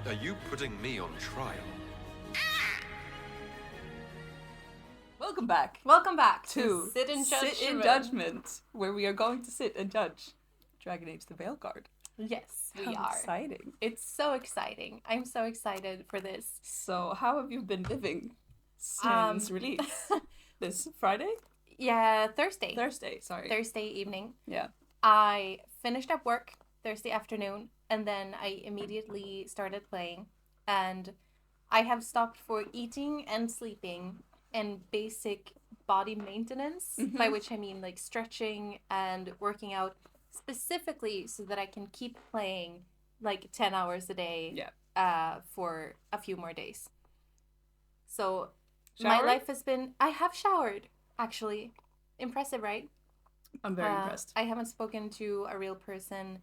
Are you putting me on trial? Welcome back to Sit in Judgment, where we are going to sit and judge Dragon Age the Veilguard. Yes, we How are. exciting. It's so exciting. I'm so excited for this. So, how have you been living since release? This Friday? Yeah, Thursday. Thursday Evening. Yeah. I finished up work Thursday afternoon, and then I immediately started playing. And I have stopped for eating and sleeping and basic body maintenance, by which I mean like stretching and working out specifically so that I can keep playing like 10 hours a day for a few more days. So my life has been... I have showered, actually. Impressive, right? I'm very impressed. I haven't spoken to a real person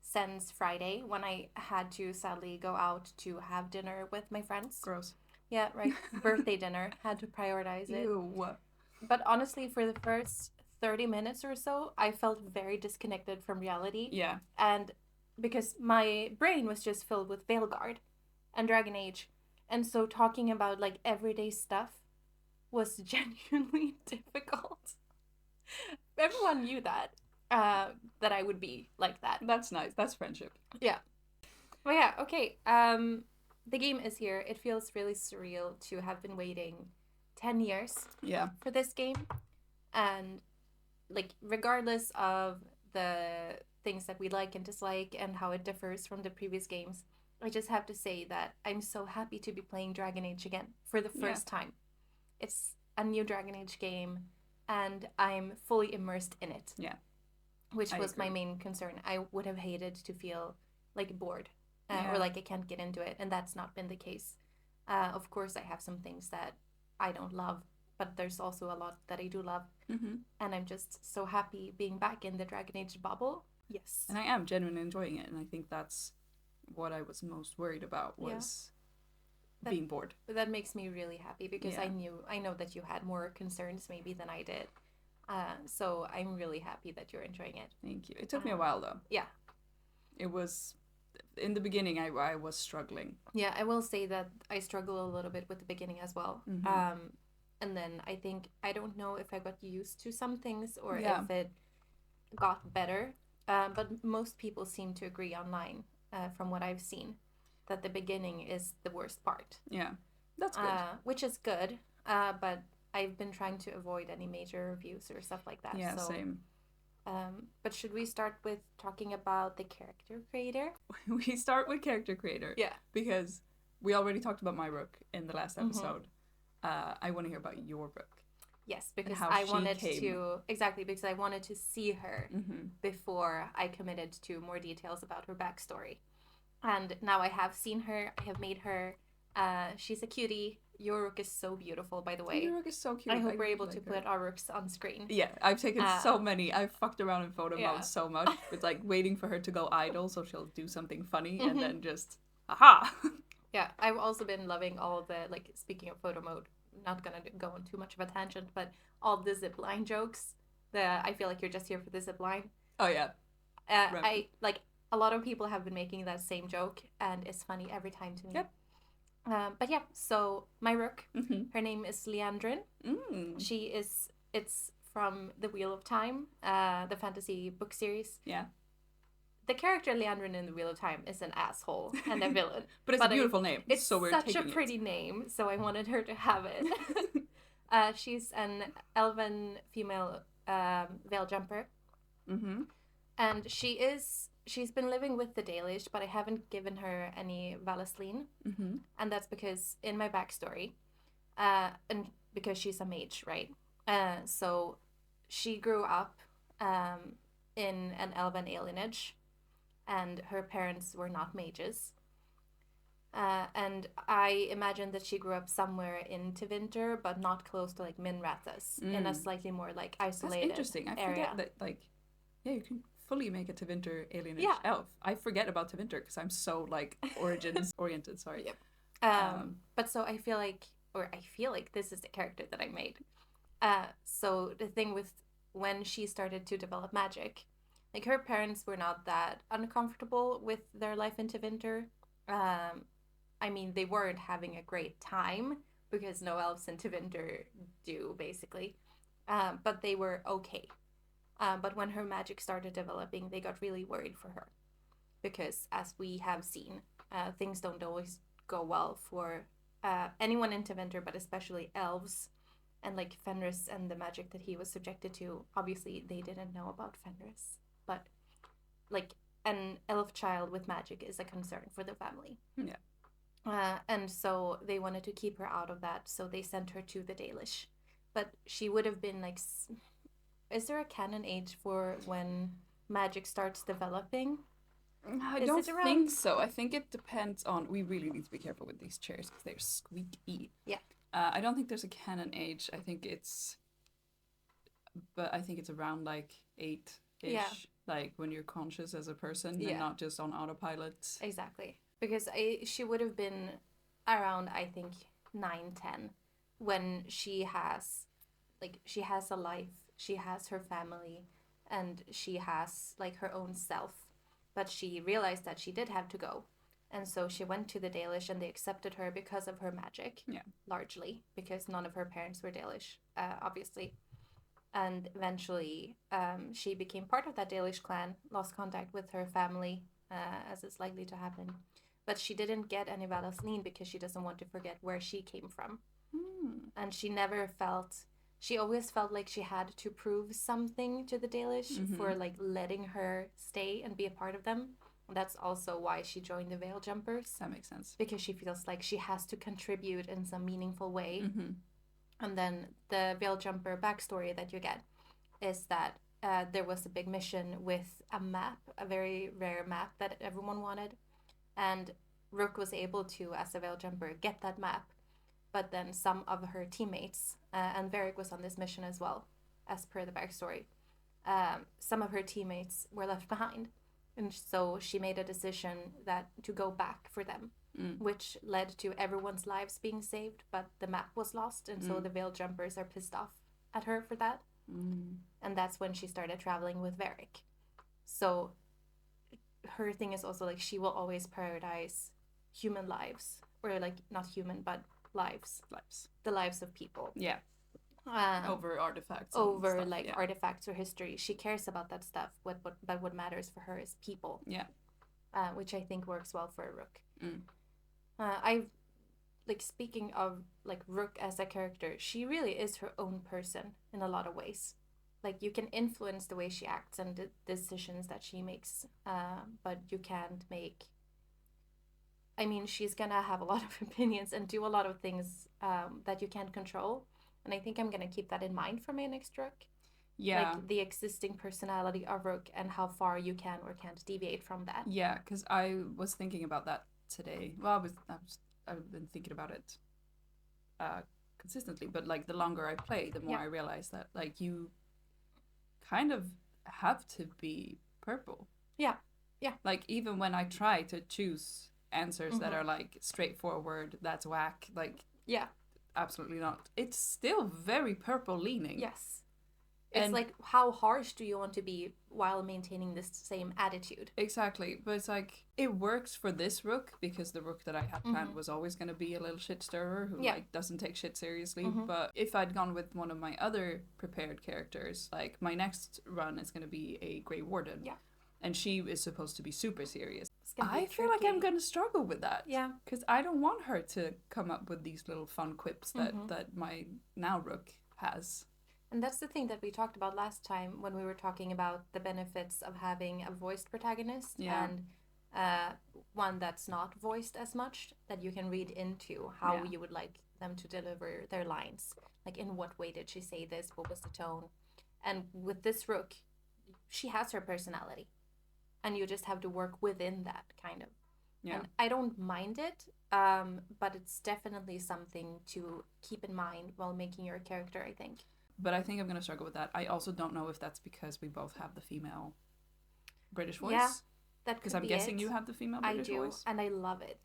since Friday, when I had to sadly go out to have dinner with my friends. Gross. Yeah, right. Birthday dinner. Had to prioritize it. Ew. But honestly, for the first 30 minutes or so, I felt very disconnected from reality. Yeah. And because my brain was just filled with Veilguard and Dragon Age. And so talking about like everyday stuff was genuinely difficult. Everyone knew that I would be like that. That's nice. That's friendship. Yeah. Well, yeah, okay. The game is here. It feels really surreal to have been waiting 10 years for this game. And, like, regardless of the things that we like and dislike and how it differs from the previous games, I just have to say that I'm so happy to be playing Dragon Age again for the first time. It's a new Dragon Age game, and I'm fully immersed in it. Yeah. Which was my main concern. I would have hated to feel, like, bored. Or like I can't get into it, and that's not been the case. Of course, I have some things that I don't love, but there's also a lot that I do love. And I'm just so happy being back in the Dragon Age bubble. Yes. And I am genuinely enjoying it, and I think that's what I was most worried about, was being bored. That makes me really happy, because I know that you had more concerns maybe than I did. So I'm really happy that you're enjoying it. Thank you. It took me a while, though. Yeah. It was... In the beginning, I was struggling. Yeah, I will say that I struggle a little bit with the beginning as well. And then I don't know if I got used to some things or if it got better. But most people seem to agree online, from what I've seen, that the beginning is the worst part. Yeah, that's good. Which is good, but I've been trying to avoid any major reviews or stuff like that. Yeah, same. But should we start with talking about the character creator? We start with character creator. Yeah. Because we already talked about my rook in the last episode. I want to hear about your rook. Yes, because I wanted to see her before I committed to more details about her backstory. And now I have seen her, I have made her. She's a cutie. Your rook is so beautiful, by the way. Your rook is so cute. I hope we're able to put our rooks on screen. Yeah, I've taken so many. I've fucked around in photo mode so much. With like waiting for her to go idle so she'll do something funny and then just, aha! Yeah, I've also been loving all of the, like, speaking of photo mode, not gonna go on too much of a tangent, but all the zipline jokes. I feel like you're just here for the zipline. Oh, yeah. I, like, a lot of people have been making that same joke, and it's funny every time to me. Yep. But yeah, so my rook, her name is Leandrin. It's from the Wheel of Time, the fantasy book series. Yeah. The character Leandrin in the Wheel of Time is an asshole and a villain. But it's a beautiful name. It's so we're such a pretty name, so I wanted her to have it. She's an elven female veil jumper. And she's been living with the Dalish, but I haven't given her any Valasleen. And that's because in my backstory, and because she's a mage, right? So she grew up in an elven alienage, and her parents were not mages. And I imagine that she grew up somewhere in Tevinter, but not close to like Minrathous, in a slightly more like isolated That's interesting. I area. forget that, like, you can fully make a Tevinter alienage elf. I forget about Tevinter because I'm so like origins oriented. Sorry. Yep. But so I feel like this is the character that I made. So the thing with when she started to develop magic, like her parents were not that uncomfortable with their life in Tevinter. I mean, they weren't having a great time because no elves in Tevinter do, basically. But they were okay. But when her magic started developing, they got really worried for her. Because, as we have seen, things don't always go well for anyone in Tevinter, but especially elves. And, like, Fenris and the magic that he was subjected to, obviously, they didn't know about Fenris. But, like, an elf child with magic is a concern for the family. Yeah. And so they wanted to keep her out of that, so they sent her to the Dalish. But she would have been, like... Is there a canon age for when magic starts developing? I don't think so. I think it depends on... We really need to be careful with these chairs because they're squeaky. Yeah. I don't think there's a canon age. I think it's around like 8-ish. Yeah. Like when you're conscious as a person and not just on autopilot. Exactly. Because she would have been around, I think, 9-10 when she has a life, she has her family, and she has like her own self. But she realized that she did have to go. And so she went to the Dalish and they accepted her because of her magic. Yeah. Largely. Because none of her parents were Dalish, obviously. And eventually she became part of that Dalish clan, lost contact with her family, as is likely to happen. But she didn't get any Valaslin because she doesn't want to forget where she came from. And she always felt like she had to prove something to the Dalish for like letting her stay and be a part of them. And that's also why she joined the Veil Jumpers. That makes sense. Because she feels like she has to contribute in some meaningful way. And then the Veil Jumper backstory that you get is that there was a big mission with a map, a very rare map that everyone wanted. And Rook was able to, as a Veil Jumper, get that map. But then some of her teammates, and Varric was on this mission as well, as per the backstory, some of her teammates were left behind. And so she made a decision to go back for them, which led to everyone's lives being saved, but the map was lost, and so the Veil Jumpers are pissed off at her for that. And that's when she started traveling with Varric. So her thing is also like she will always prioritize human lives, or like not human, but lives. The lives of people. Yeah. Over artifacts. Over stuff, like artifacts or history. She cares about that stuff, but what matters for her is people. Yeah. Which I think works well for Rook. I like, speaking of like Rook as a character, she really is her own person in a lot of ways. Like, you can influence the way she acts and the decisions that she makes, but you can't make... I mean, she's gonna have a lot of opinions and do a lot of things that you can't control. And I think I'm gonna keep that in mind for my next Rook. Yeah. Like, the existing personality of Rook and how far you can or can't deviate from that. Yeah, because I was thinking about that today. Well, I've been thinking about it consistently, but like the longer I play, the more I realize that like you kind of have to be purple. Yeah. Like, even when I try to choose answers that are like straightforward, that's whack, like absolutely not. It's still very purple leaning. Yes. It's like, how harsh do you want to be while maintaining this same attitude? Exactly. But it's like, it works for this Rook, because the Rook that I had planned was always going to be a little shit stirrer who like doesn't take shit seriously. But if I'd gone with one of my other prepared characters, like my next run is going to be a Grey Warden. Yeah. And she is supposed to be super serious. I feel like I'm going to struggle with that. Yeah. Because I don't want her to come up with these little fun quips that my now Rook has. And that's the thing that we talked about last time when we were talking about the benefits of having a voiced protagonist and one that's not voiced as much, that you can read into how you would like them to deliver their lines. Like, in what way did she say this? What was the tone? And with this Rook, she has her personality. And you just have to work within that, kind of. Yeah. And I don't mind it, but it's definitely something to keep in mind while making your character, I think. But I think I'm going to struggle with that. I also don't know if that's because we both have the female British voice. Yeah, that could be. Because I'm guessing you have the female British voice. And I love it.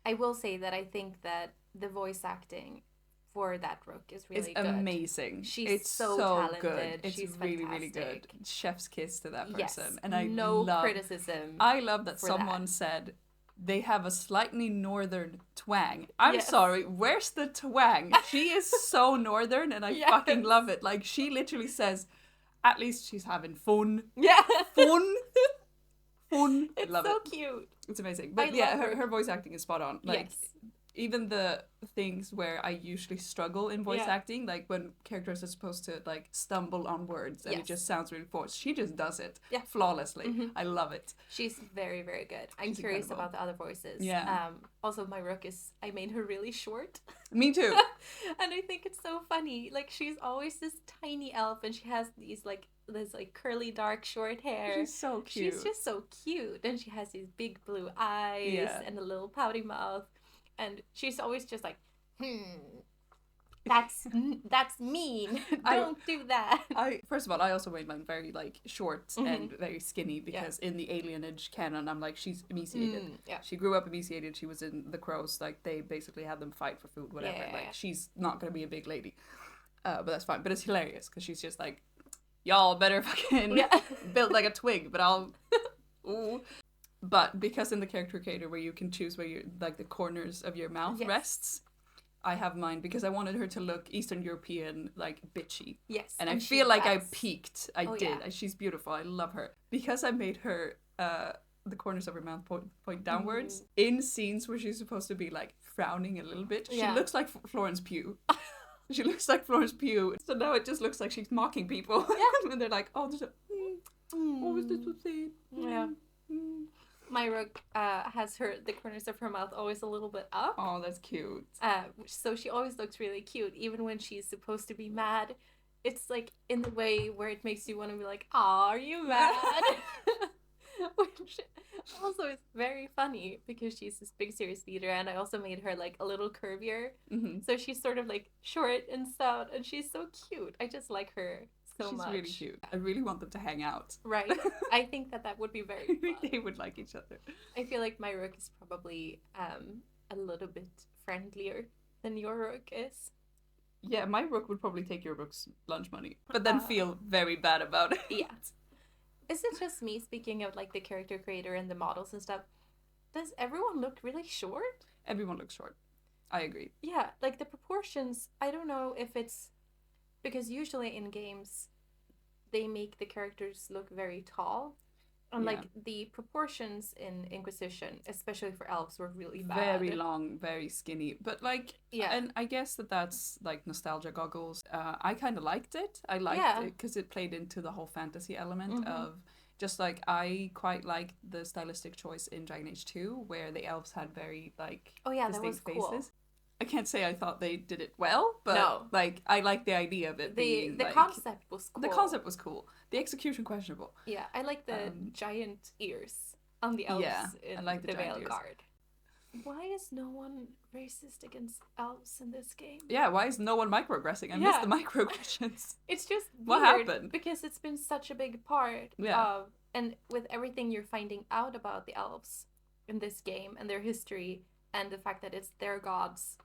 I will say that I think that the voice acting for that Rook is really good. It's amazing. She's so talented. Good. It's She's really, fantastic. really good. Chef's kiss to that person. Yes, and I no criticism. I love that someone said they have a slightly northern twang. I'm Yes. sorry, where's the twang? She is so northern, and I Yes. fucking love it. Like, she literally says, at least she's having fun. Yeah. Fun. Fun. It's Love so it. cute. It's amazing. But I yeah, love her voice acting is spot on. Like, yes. even the things where I usually struggle in voice Yeah. acting, like when characters are supposed to like stumble on words and it Yes. just sounds really forced, she just does it Yeah. flawlessly. Mhm. I love it. She's very, very good. I'm She's curious incredible. about the other voices. Yeah. Also, my rook is, I made her really short. Me too. And I think it's so funny. Like, she's always this tiny elf and she has these like, this like curly dark short hair. She's so cute. She's just so cute. And she has these big blue eyes Yeah. and a little pouty mouth. And she's always just like, that's mean. Don't do that. First of all, I also made mine very like short Mhm. and very skinny because in the alienage canon, I'm like, she's emaciated. Yeah. She grew up emaciated. She was in the Crows. Like, they basically had them fight for food, whatever. Yeah. Like, she's not gonna be a big lady. But that's fine. But it's hilarious because she's just like, y'all better fucking build like a twig, but I'll. Ooh. But because in the character creator where you can choose where you like the corners of your mouth Yes. rests, I have mine because I wanted her to look Eastern European, like bitchy. Yes. And I she feel like I does. peaked. I Oh, did. yeah. She's beautiful. I love her. Because I made her the corners of her mouth point downwards in scenes where she's supposed to be like frowning a little bit. Yeah. She looks like Florence Pugh. She looks like Florence Pugh. So now it just looks like she's mocking people. Yeah. And they're like, oh, there's a... What was this to say? Yeah. My rook has the corners of her mouth always a little bit up. Oh, that's cute. So she always looks really cute, even when she's supposed to be mad. It's like in the way where it makes you want to be like, "Aw, are you mad?" Which also is very funny because she's this big serious leader, and I also made her like a little curvier, so she's sort of like short and stout, and she's so cute. I just like her so She's much. really cute. I really want them to hang out. Right. I think that would be very fun. They would like each other. I feel like my rook is probably a little bit friendlier than your rook is. Yeah, my rook would probably take your rook's lunch money, but then feel very bad about it. Yeah. Is it just me, speaking of like the character creator and the models and stuff, does everyone look really short? Everyone looks short. I agree. Yeah, like the proportions, I don't know if it's because usually in games they make the characters look very tall. And like the proportions in Inquisition, especially for elves, were really bad. Very long, very skinny. But like, and I guess that's like nostalgia goggles. I kind of liked it. I liked it because it played into the whole fantasy element of just like, I quite liked the stylistic choice in Dragon Age 2 where the elves had very like distinct faces. Cool. I can't say I thought they did it well, but like I like the idea of it being the like, concept was cool. The concept was cool. The execution questionable. Yeah, I like the giant ears on the elves in I like the Veilguard. Why is no one racist against elves in this game? Yeah, why is no one microaggressing? I missed the microaggressions. It's just what weird happened? Because it's been such a big part of, and with everything you're finding out about the elves in this game and their history and the fact that it's their gods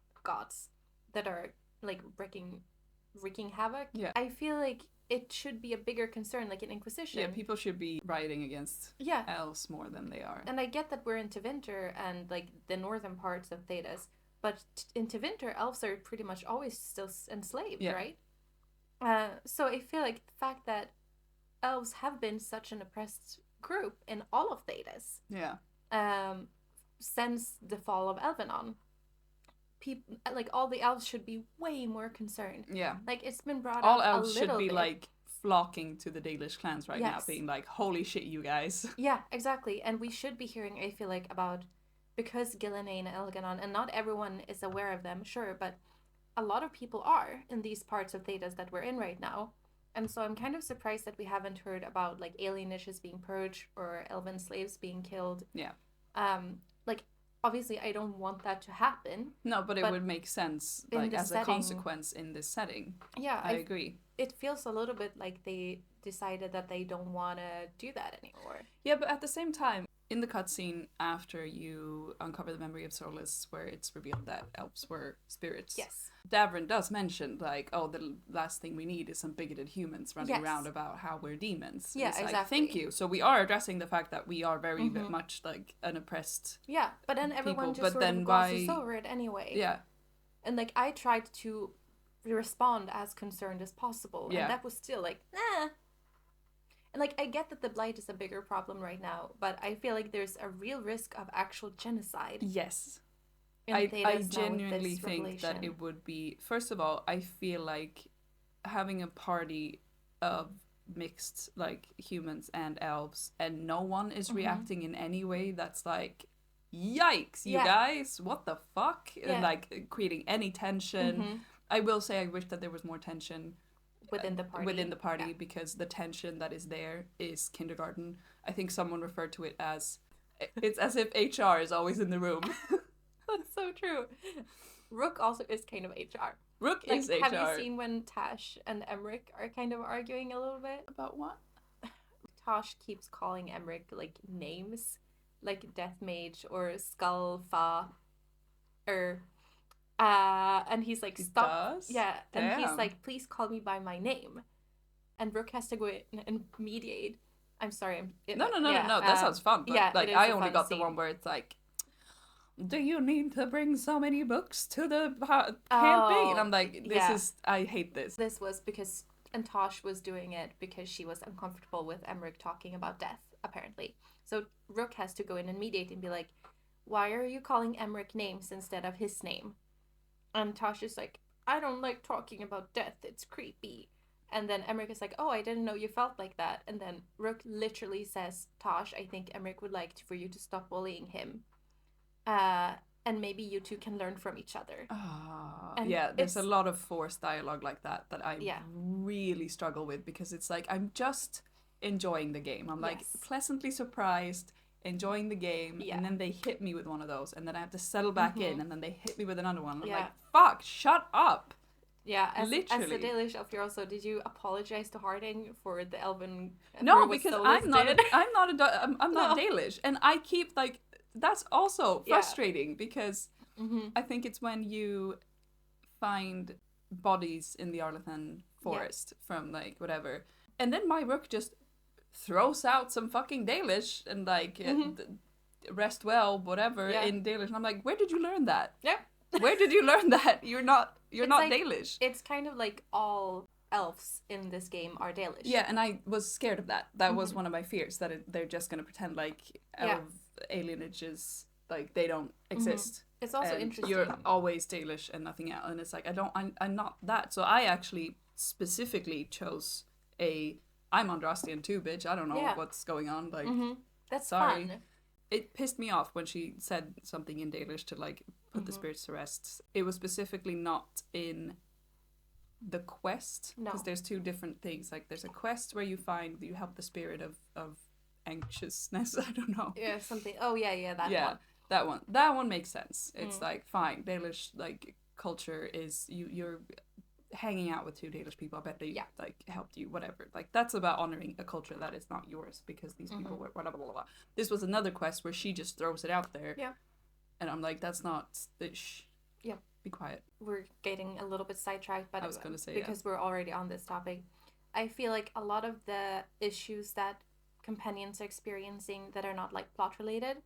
that are like wreaking havoc. Yeah. I feel like it should be a bigger concern, like in Inquisition. Yeah, people should be rioting against elves more than they are. And I get that we're in Tevinter and like the northern parts of Thedas, but in Tevinter, elves are pretty much always still enslaved, right? So I feel like the fact that elves have been such an oppressed group in all of Thedas, since the fall of Elvenon, people like all the elves should be way more concerned. Yeah, like it's been brought all up elves a little should be bit. Like flocking to the Dalish clans right now, being like, "Holy shit, you guys!" Yeah, exactly. And we should be hearing, I feel like, about because Gillenane and Elganon, and not everyone is aware of them, sure, but a lot of people are in these parts of Thedas that we're in right now. And so I'm kind of surprised that we haven't heard about like alienishes being purged or elven slaves being killed. Yeah. Like obviously I don't want that to happen. No, but it would make sense like as a consequence in this setting. Yeah, I agree. It feels a little bit like they decided that they don't want to do that anymore. Yeah, but at the same time, in the cutscene after you uncover the memory of Solus, where it's revealed that elves were spirits. Yes. Davrin does mention, like, oh, the last thing we need is some bigoted humans running around about how we're demons. Yeah, it's exactly. Like, thank you. So we are addressing the fact that we are very much, like, an oppressed Yeah, but then everyone people, just sort of glosses over it anyway. Yeah. And, like, I tried to respond as concerned as possible. Yeah. And that was still, like, And, like, I get that the Blight is a bigger problem right now, but I feel like there's a real risk of actual genocide. Yes. I genuinely think that it would be... First of all, I feel like having a party of mixed, like, humans and elves, and no one is reacting in any way that's like, yikes, you guys, what the fuck? And, like, creating any tension. I will say I wish that there was more tension within the party because the tension that is there is kindergarten. I think someone referred to it as it's as if HR is always in the room. That's so true. Rook also is kind of HR. Rook is HR. Have you seen when Tash and Emmerich are kind of arguing a little bit? About what? Tash keeps calling Emmerich, like, names, like Death Mage or Skull Fa, or and he's like, stop. Does? Yeah, and Damn. he's like, please call me by my name. And Rook has to go in and mediate. I'm sorry. No. That sounds fun. But, yeah, like, I only got the one where it's like, do you need to bring so many books to the camping? And I'm like, I hate this. This was because, and Tosh was doing it because she was uncomfortable with Emmerich talking about death, apparently. So Rook has to go in and mediate and be like, why are you calling Emmerich names instead of his name? And Tosh is like, I don't like talking about death, it's creepy. And then Emmerich is like, oh, I didn't know you felt like that. And then Rook literally says, Tosh, I think Emmerich would like for you to stop bullying him. And maybe you two can learn from each other. Yeah, there's a lot of forced dialogue like that I really struggle with because it's like, I'm just enjoying the game. I'm like pleasantly surprised, enjoying the game, and then they hit me with one of those, and then I have to settle back in, and then they hit me with another one. I'm like, fuck, shut up. Yeah, as the Dalish elf, you also, did you apologize to Harding for the elven? No, because I'm not Dalish, and I keep like that's also frustrating because I think it's when you find bodies in the Arlathan forest from like whatever, and then my Rook just throws out some fucking Dalish and like rest well whatever in Dalish, and I'm like, where did you learn that? Where did you learn that? You're not like, Dalish. It's kind of like all elves in this game are Dalish. Yeah, and I was scared of that. That was one of my fears, that they're just going to pretend like alienages, like they don't exist. It's also interesting. You're always Dalish and nothing else. And it's like, I'm not that. So I actually specifically chose I'm Andrastian too, bitch. I don't know what's going on. Like, that's sorry. fun. It pissed me off when she said something in Dalish to like put the spirits to rest. It was specifically not in the quest, because there's two different things. Like there's a quest where you help the spirit of anxiousness. I don't know. Yeah, something. Oh yeah, one. That one makes sense. It's like fine. Dalish like culture is you're hanging out with two Dalish people. I bet they like helped you, whatever. Like that's about honoring a culture that is not yours because these people were blah, blah, blah, blah. This was another quest where she just throws it out there. Yeah. And I'm like, that's not be quiet. We're getting a little bit sidetracked, but I was gonna say because we're already on this topic. I feel like a lot of the issues that companions are experiencing that are not like plot related,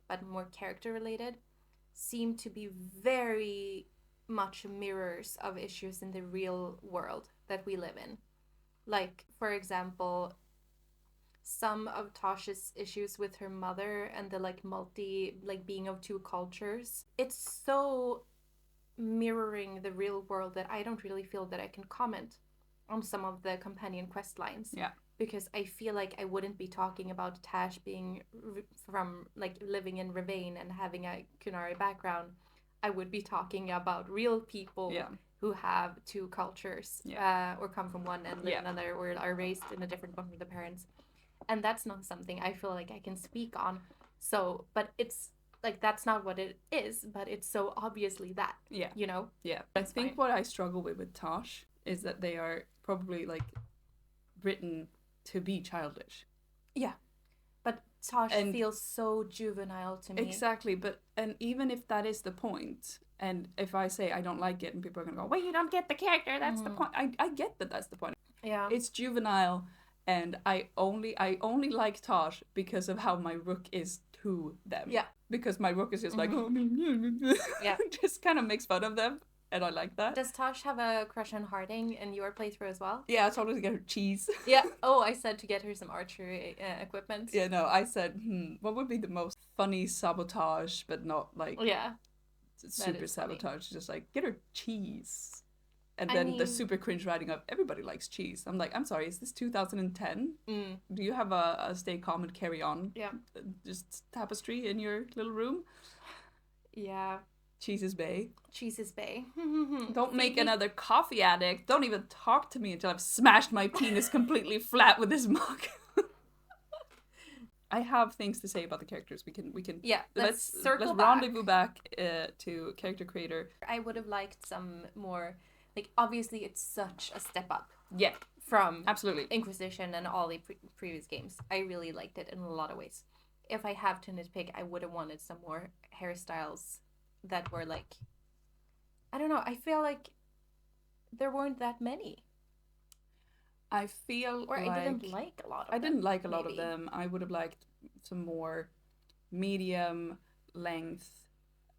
but more character related, seem to be very much mirrors of issues in the real world that we live in. Like, for example, some of Tasha's issues with her mother and the like being of two cultures. It's so mirroring the real world that I don't really feel that I can comment on some of the companion quest lines. Yeah. Because I feel like I wouldn't be talking about Tash being from like living in Ravane and having a Kunari background. I would be talking about real people who have two cultures or come from one and live in another, or are raised in a different one with the parents. And that's not something I feel like I can speak on. So, but it's like, that's not what it is, but it's so obviously that, you know? Yeah. I think what I struggle with Tosh is that they are probably like written to be childish. Yeah. But Tosh feels so juvenile to me. Exactly, and even if that is the point, and if I say I don't like it, and people are gonna go, "Well, you don't get the character. That's the point." I get that that's the point. Yeah, it's juvenile, and I only like Tosh because of how my rook is to them. Yeah, because my rook is just like, yeah, just kind of makes fun of them, and I like that. Does Tosh have a crush on Harding in your playthrough as well? Yeah, I told her to get her cheese. Yeah. Oh, I said to get her some archery equipment. Yeah, no, I said, what would be the most funny sabotage, but not like super sabotage? Just like, get her cheese. And then the super cringe writing of everybody likes cheese. I'm like, I'm sorry, is this 2010? Do you have a stay calm and carry on? Yeah. Just tapestry in your little room? Yeah. Cheese is bae. Cheese is bae. Don't make another coffee addict. Don't even talk to me until I've smashed my penis completely flat with this mug. I have things to say about the characters. We can. Yeah. Let's let's rendezvous back to character creator. I would have liked some more. Like, obviously, it's such a step up. Yeah. From absolutely Inquisition and all the previous games. I really liked it in a lot of ways. If I have to nitpick, I would have wanted some more hairstyles that were like, I don't know, I feel like there weren't that many. I feel or like I didn't like a lot of them. I didn't like a lot of them. I would have liked some more medium length,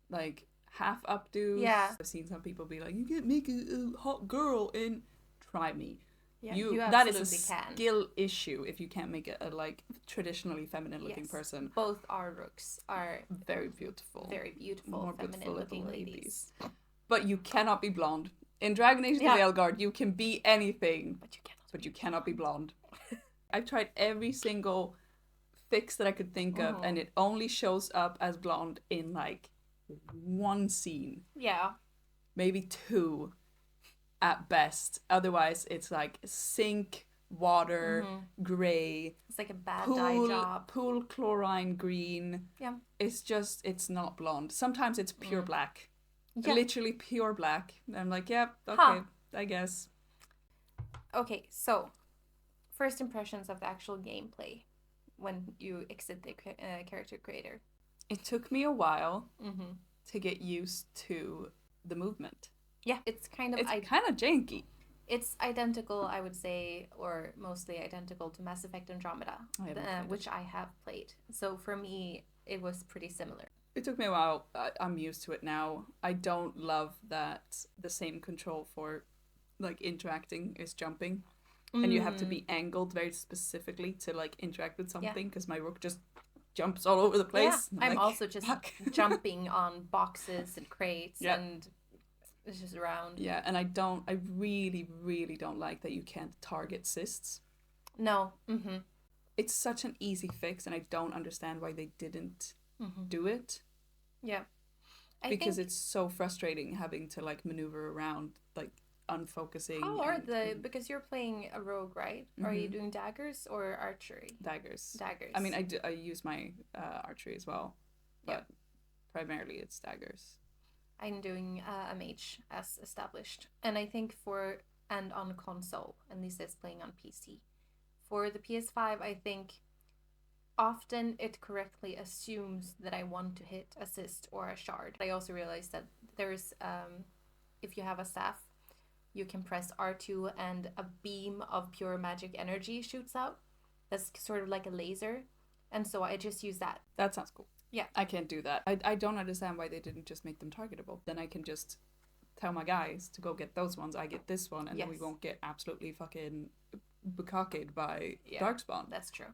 like half updos. Yeah. I've seen some people be like, you can't make a hot girl in. Try me. Yeah, you that is a skill issue if you can't make a like traditionally feminine looking person. Both our rooks are very beautiful, more feminine looking ladies. But you cannot be blonde. In Dragon Age: The Veilguard, you can be anything, but you cannot be blonde. I've tried every single fix that I could think of, and it only shows up as blonde in like one scene. Yeah. Maybe two at best. Otherwise, it's like sink, water, gray. It's like a bad dye job. Pool chlorine green. Yeah. It's not blonde. Sometimes it's pure black. Yeah. Literally pure black. And I'm like, yeah, okay, I guess. Okay, so first impressions of the actual gameplay when you exit the character creator. It took me a while to get used to the movement. Yeah, it's kind of janky. It's identical, I would say, or mostly identical to Mass Effect Andromeda, which I have played. So for me, it was pretty similar. It took me a while. I'm used to it now. I don't love that the same control for like interacting is jumping. And you have to be angled very specifically to like interact with something because my rook just jumps all over the place. Yeah, I'm like, also just jumping on boxes and crates and it's just around. Yeah, and I really, really don't like that you can't target cysts. No. It's such an easy fix, and I don't understand why they didn't do it. Yeah. Because it's so frustrating having to like maneuver around, like unfocusing. Because you're playing a rogue, right? Are you doing daggers or archery? Daggers. Daggers. I mean, I use my archery as well, but primarily it's daggers. I'm doing a mage as established, and I think on console, and this is playing on PC. For the PS5, I think often it correctly assumes that I want to hit assist or a shard. I also realized that there's if you have a staff, you can press R2 and a beam of pure magic energy shoots out. That's sort of like a laser, and so I just use that. That sounds cool. Yeah. I can't do that. I don't understand why they didn't just make them targetable. Then I can just tell my guys to go get those ones. I get this one, and then we won't get absolutely fucking bukkaked by Darkspawn. That's true.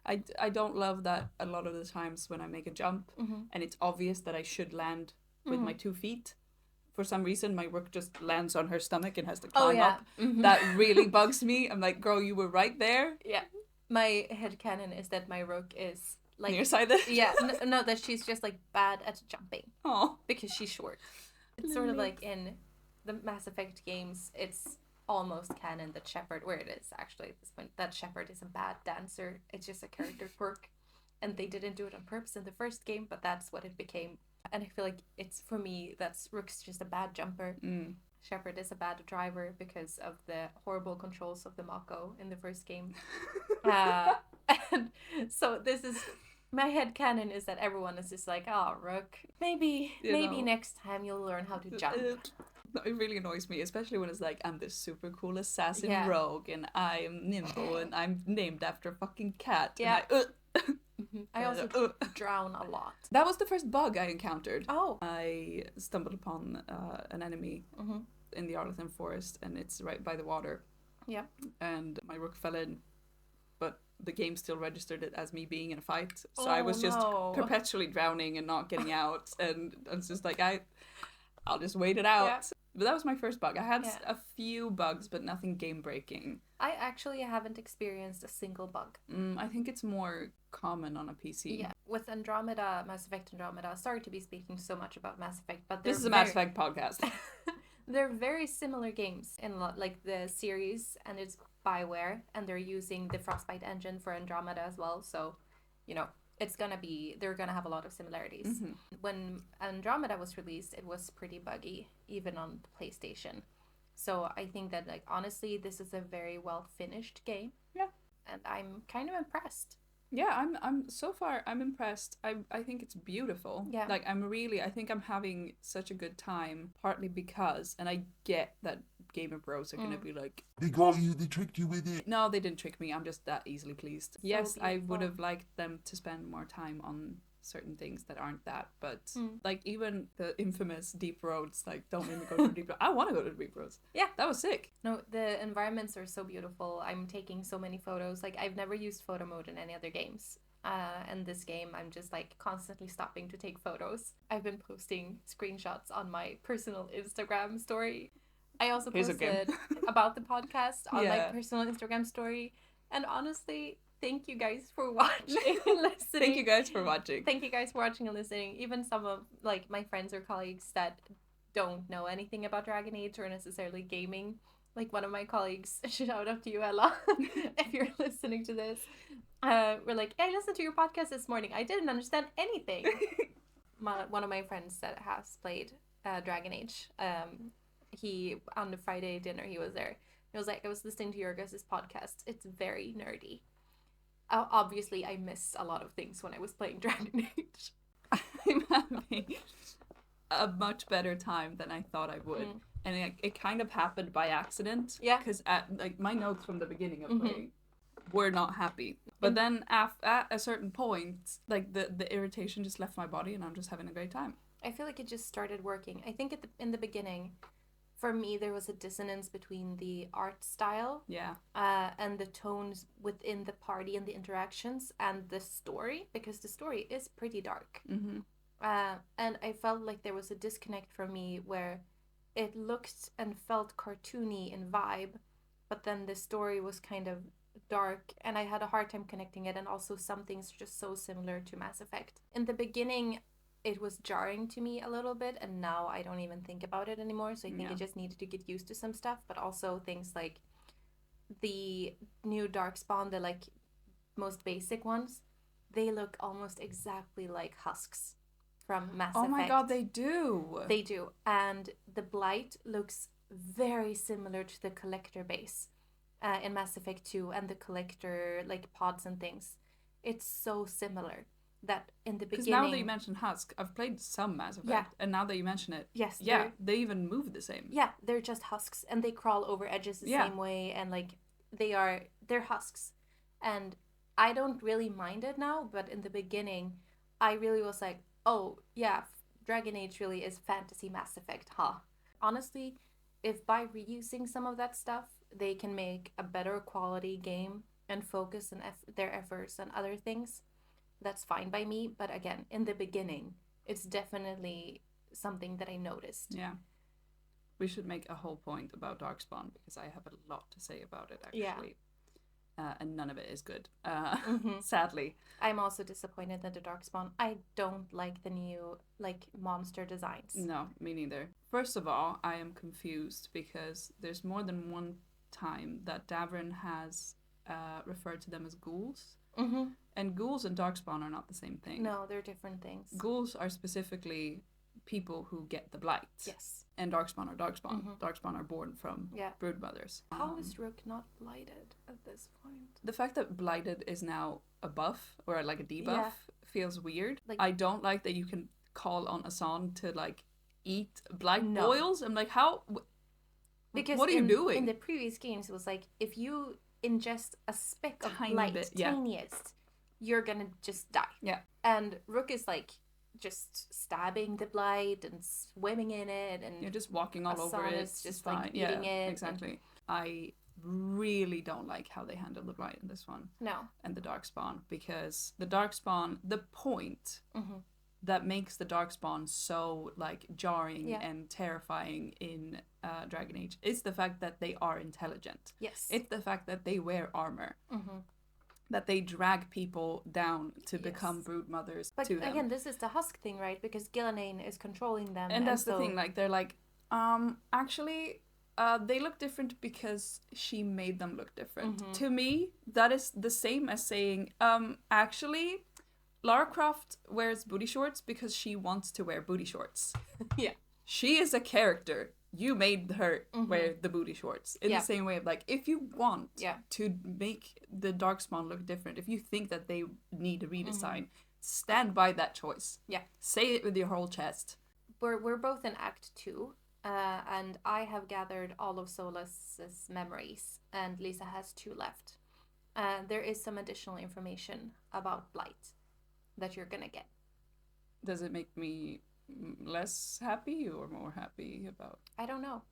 I don't love that a lot of the times when I make a jump and it's obvious that I should land with my 2 feet. For some reason, my rook just lands on her stomach and has to climb up. That really bugs me. I'm like, girl, you were right there. Yeah. My headcanon is that my rook is like nearsighted. Yeah, no, that she's just like bad at jumping. Oh, because she's short. It's sort of like in the Mass Effect games, it's almost canon that Shepard, where it is actually at this point, that Shepard is a bad dancer. It's just a character quirk, and they didn't do it on purpose in the first game, but that's what it became. And I feel like it's, for me, that's Rook's just a bad jumper. Shepard is a bad driver because of the horrible controls of the Mako in the first game. And so this is My headcanon is that everyone is just like, oh, Rook, maybe next time you'll learn how to jump. It really annoys me, especially when it's like, I'm this super cool assassin rogue, and I'm nimble, and I'm named after a fucking cat. Yeah. And I also drown a lot. That was the first bug I encountered. Oh. I stumbled upon an enemy in the Arlington Forest, and it's right by the water. Yeah. And my rook fell in, but the game still registered it as me being in a fight. So I was just perpetually drowning and not getting out, and I was just like, I'll just wait it out. Yeah. But that was my first bug. I had a few bugs, but nothing game-breaking. I actually haven't experienced a single bug. I think it's more common on a PC. Yeah. With Andromeda, Mass Effect Andromeda, sorry to be speaking so much about Mass Effect, but this is a Mass Effect podcast. They're very similar games in like the series, and it's BioWare, and they're using the Frostbite engine for Andromeda as well, so, you know, they're gonna have a lot of similarities. When Andromeda was released, it was pretty buggy, even on the PlayStation. So I think that, like, honestly, this is a very well finished game. Yeah. And I'm kind of impressed. Yeah, I'm impressed. I think it's beautiful. Yeah. Like, I think I'm having such a good time, partly because, and I get that gamer bros are gonna be like, they got you, they tricked you with it. No, they didn't trick me. I'm just that easily pleased. So yes, beautiful. I would have liked them to spend more time on certain things that aren't that, but like even the infamous deep roads, like, don't make me go to the deep roads. I want to go to the deep roads. Yeah, that was sick. No, the environments are so beautiful. I'm taking so many photos. Like, I've never used photo mode in any other games. And this game, I'm just like constantly stopping to take photos. I've been posting screenshots on my personal Instagram story. I also posted about the podcast on my personal Instagram story. And honestly, thank you guys for watching and listening. Thank you guys for watching. Thank you guys for watching and listening. Even some of, like, my friends or colleagues that don't know anything about Dragon Age or necessarily gaming. Like, one of my colleagues, shout out to you, Ella, if you're listening to this. We're like, I listened to your podcast this morning. I didn't understand anything. One of my friends that has played Dragon Age, he, on the Friday dinner, he was there. He was like, I was listening to your guys' podcast. It's very nerdy. Obviously, I missed a lot of things when I was playing Dragon Age. I'm having a much better time than I thought I would. And it kind of happened by accident. Yeah. Because like my notes from the beginning of playing were not happy. But then at a certain point, like the irritation just left my body, and I'm just having a great time. I feel like it just started working. I think in the beginning, for me, there was a dissonance between the art style and the tones within the party and the interactions and the story, because the story is pretty dark. And I felt like there was a disconnect for me where it looked and felt cartoony in vibe, but then the story was kind of dark, and I had a hard time connecting it, and also some things are just so similar to Mass Effect. In the beginning, it was jarring to me a little bit, and now I don't even think about it anymore, so I think I just needed to get used to some stuff, but also things like the new Darkspawn, the like most basic ones, they look almost exactly like husks from Mass Effect. Oh my god, they do! They do, and the Blight looks very similar to the Collector base in Mass Effect 2, and the Collector, like, pods and things. It's so similar. That in the beginning... Because now that you mention Husk, I've played some Mass Effect, and now that you mention it, they even move the same. Yeah, they're just husks, and they crawl over edges the same way, and, like, they're husks. And I don't really mind it now, but in the beginning, I really was like, oh, yeah, Dragon Age really is fantasy Mass Effect, huh? Honestly, if by reusing some of that stuff, they can make a better quality game and focus on their efforts on other things, that's fine by me. But again, in the beginning, it's definitely something that I noticed. Yeah. We should make a whole point about Darkspawn, because I have a lot to say about it, actually. Yeah. And none of it is good, sadly. I'm also disappointed in the Darkspawn. I don't like the new, like, monster designs. No, me neither. First of all, I am confused, because there's more than one time that Davrin has referred to them as ghouls. And ghouls and Darkspawn are not the same thing. No, they're different things. Ghouls are specifically people who get the blight. Yes. And Darkspawn are Darkspawn. Darkspawn are born from broodmothers. How is Rook not blighted at this point? The fact that blighted is now a buff, or like a debuff, feels weird. Like, I don't like that you can call on Asan to like eat black No. boils. I'm like, how? because What are you doing? in the previous games, it was like, if you ingest a speck of Tiny blight, bit, yeah. tiniest, you're gonna just die. Yeah. And Rook is like just stabbing the blight and swimming in it, and You're just walking all over Asan it. is just fine. like eating it. Exactly. I really don't like how they handle the blight in this one. No. And the darkspawn, because the darkspawn, the point Mm-hmm. that makes the darkspawn so like jarring Yeah. and terrifying in Dragon Age is the fact that they are intelligent. Yes. It's the fact that they wear armor, Mm-hmm. that they drag people down to Yes. become brood mothers But to them. again, this is the husk thing, right? Because Gillanane is controlling them. And that's the so... thing, like they're like, actually, they look different because she made them look different. Mm-hmm. To me, that is the same as saying, actually, Lara Croft wears booty shorts because she wants to wear booty shorts. Yeah. She is a character. You made her wear the booty shorts. In Yeah. the same way of like, if you want Yeah. to make the Darkspawn look different, if you think that they need a redesign, stand by that choice. Yeah. Say it with your whole chest. We're both in Act 2, and I have gathered all of Solas's memories, and Lisa has 2 left. There is some additional information about Blight that you're gonna get. Does it make me less happy or more happy about? I don't know.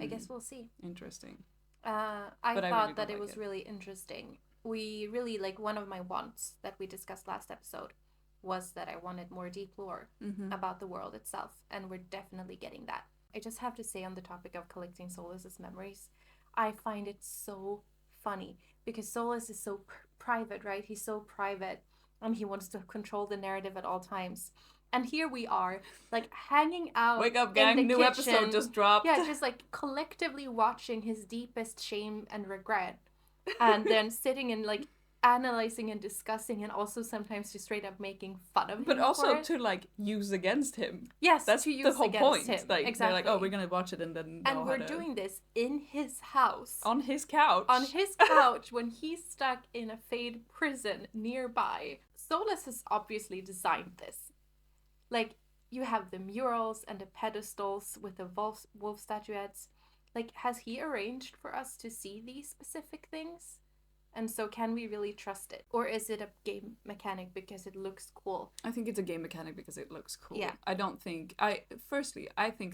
I guess we'll see. Interesting. I But I thought really that don't it like was it. really interesting. We really, like, one of my wants that we discussed last episode was that I wanted more deep lore about the world itself, and we're definitely getting that. I just have to say, on the topic of collecting Solas's memories, I find it so funny because Solas is so private, right? He's so private, and he wants to control the narrative at all times. And here we are, like, hanging out. Wake up, in gang! the New kitchen. episode just dropped. Yeah, just like collectively watching his deepest shame and regret, and then sitting and like analyzing and discussing, and also sometimes just straight up making fun of him. But also for it. to like use against him. Yes, That's to use the whole against point. him. Like exactly. they're like, oh, we're gonna watch it and then know and we're how to... doing this in his house. on his couch. On his couch when he's stuck in a Fade prison nearby. Solas has obviously designed this. Like, you have the murals and the pedestals with the wolf statuettes. Like, has he arranged for us to see these specific things? And so can we really trust it? Or is it a game mechanic because it looks cool? I think it's a game mechanic because it looks cool. Yeah. I think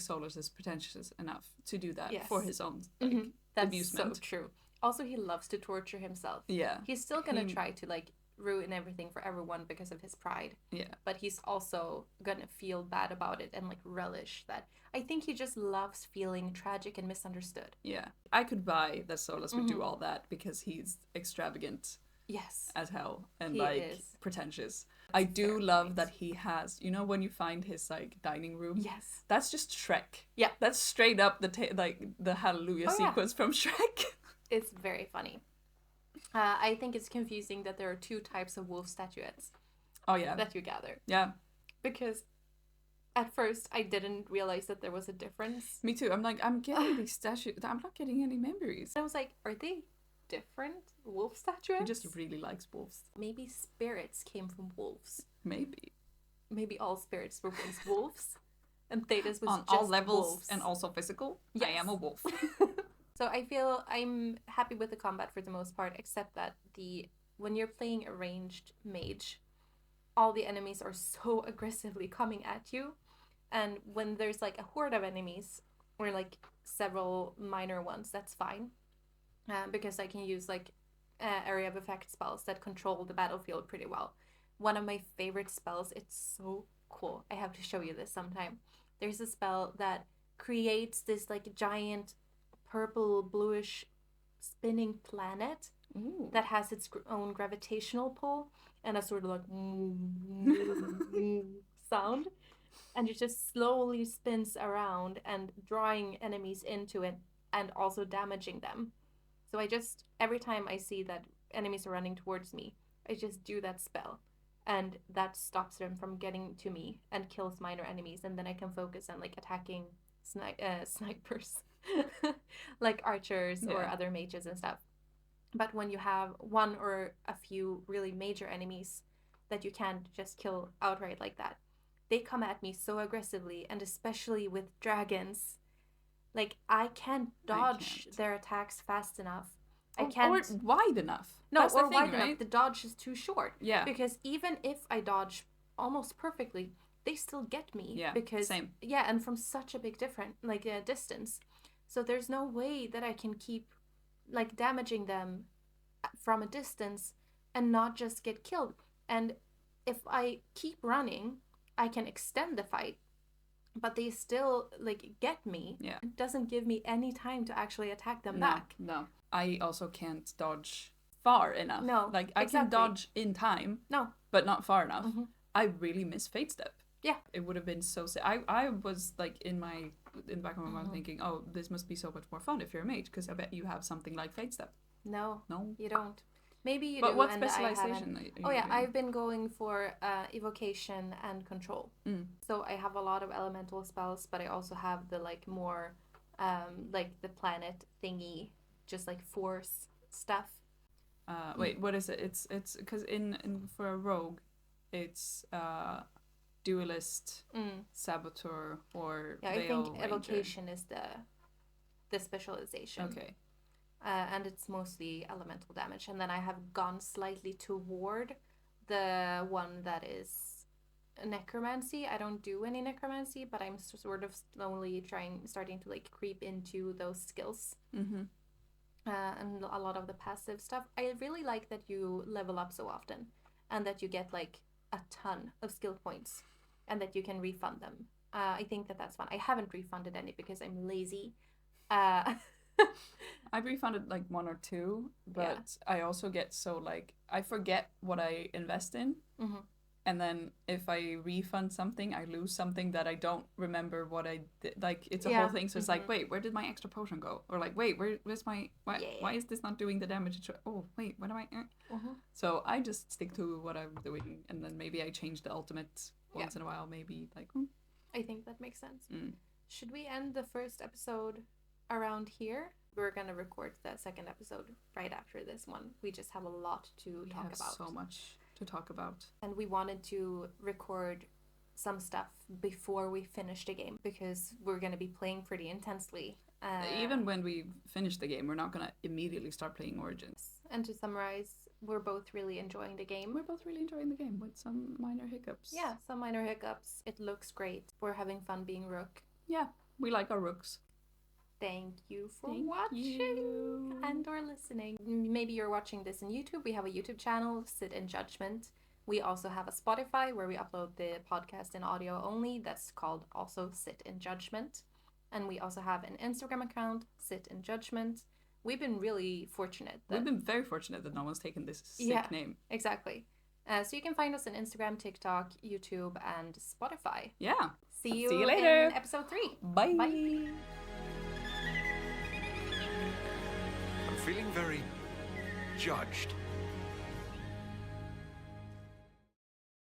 Solas is pretentious enough to do that Yes. for his own like, That's amusement. so true. Also, he loves to torture himself. Yeah. He's still gonna try to, like, ruin everything for everyone because of his pride. Yeah. But he's also gonna feel bad about it and, like, relish that. I think he just loves feeling tragic and misunderstood. Yeah. I could buy that Solas would do all that because he's extravagant Yes. as hell and He like is. pretentious. I do love that he has, you know, when you find his like dining room. Yes. That's just Shrek. Yeah. That's straight up the Hallelujah Oh, yeah. sequence from Shrek. It's very funny. I think it's confusing that there are 2 types of wolf statuettes Oh yeah. that you gather. Yeah. Because at first I didn't realize that there was a difference. Me too. I'm like, I'm getting these statues. I'm not getting any memories. And I was like, are they different wolf statuettes? He just really likes wolves. Maybe spirits came from wolves. Maybe. Maybe all spirits were once wolves. And Thetis was On just all levels wolves. and also physical. I Yes. am a wolf. So I feel I'm happy with the combat for the most part, except that when you're playing a ranged mage, all the enemies are so aggressively coming at you. And when there's like a horde of enemies, or like several minor ones, that's fine. Because I can use like area of effect spells that control the battlefield pretty well. One of my favorite spells, it's so cool. I have to show you this sometime. There's a spell that creates this like giant purple bluish spinning planet Ooh. that has its own gravitational pull and a sort of like sound, and it just slowly spins around and drawing enemies into it and also damaging them. So I just, every time I see that enemies are running towards me, I just do that spell, and that stops them from getting to me and kills minor enemies, and then I can focus on like attacking snipers like archers or Yeah. other mages and stuff. But when you have one or a few really major enemies, that you can't just kill outright like that. They come at me so aggressively, and especially with dragons. Like, I can't dodge their attacks fast enough. I can't... Or wide enough. No, That's or the thing, wide right? enough. The dodge is too short. Yeah. Because even if I dodge almost perfectly, they still get me. Yeah, because, same. Yeah, and from such a big distance. So there's no way that I can keep, like, damaging them from a distance and not just get killed. And if I keep running, I can extend the fight. But they still, like, get me. Yeah. It doesn't give me any time to actually attack them back. No. I also can't dodge far enough. No, Like, I can dodge in time. No. But not far enough. Mm-hmm. I really miss Fate Step. Yeah. It would have been so sick. I was, like, in the back of my mind thinking, oh, this must be so much more fun if you're a mage, because I bet you have something like Fate Step. No, No, you don't. Maybe you but do. what and specialization? Oh yeah, I've been going for evocation and control. So I have a lot of elemental spells, but I also have the like more, like the planet thingy, just like force stuff. Wait, what is it? It's because in for a rogue, it's duelist, saboteur, or yeah. I Veil think Ranger. evocation is the specialization. Okay. And it's mostly elemental damage. And then I have gone slightly toward the one that is necromancy. I don't do any necromancy, but I'm sort of slowly starting to like creep into those skills. Mm-hmm. And a lot of the passive stuff. I really like that you level up so often and that you get like a ton of skill points and that you can refund them. I think that's fun. I haven't refunded any because I'm lazy. I've refunded like 1 or 2, but I also get so like I forget what I invest in, and then if I refund something, I lose something that I don't remember what I did. Like it's a whole thing. So it's like, wait, where did my extra potion go? Or like, wait, where's my why is this not doing the damage? Oh wait, what am I? So I just stick to what I'm doing, and then maybe I change the ultimate once in a while. Maybe like. I think that makes sense. Should we end the first episode around here? We're gonna record the second episode right after this one. We just have a lot to talk about. So much to talk about. And we wanted to record some stuff before we finish the game because we're gonna be playing pretty intensely. Even when we finish the game, we're not gonna immediately start playing Origins. And to summarize, we're both really enjoying the game. We're both really enjoying the game with some minor hiccups. Yeah, some minor hiccups. It looks great. We're having fun being Rook. Yeah, we like our rooks. Thank you for watching and or listening. Maybe you're watching this on YouTube. We have a YouTube channel, Sit in Judgment. We also have a Spotify where we upload the podcast in audio only. That's called also Sit in Judgment. And we also have an Instagram account, Sit in Judgment. We've been really fortunate. We've been very fortunate that no one's taken this sick name. Exactly. So you can find us on Instagram, TikTok, YouTube, and Spotify. Yeah. See you later in episode 3. Bye. Bye. I'm feeling very judged.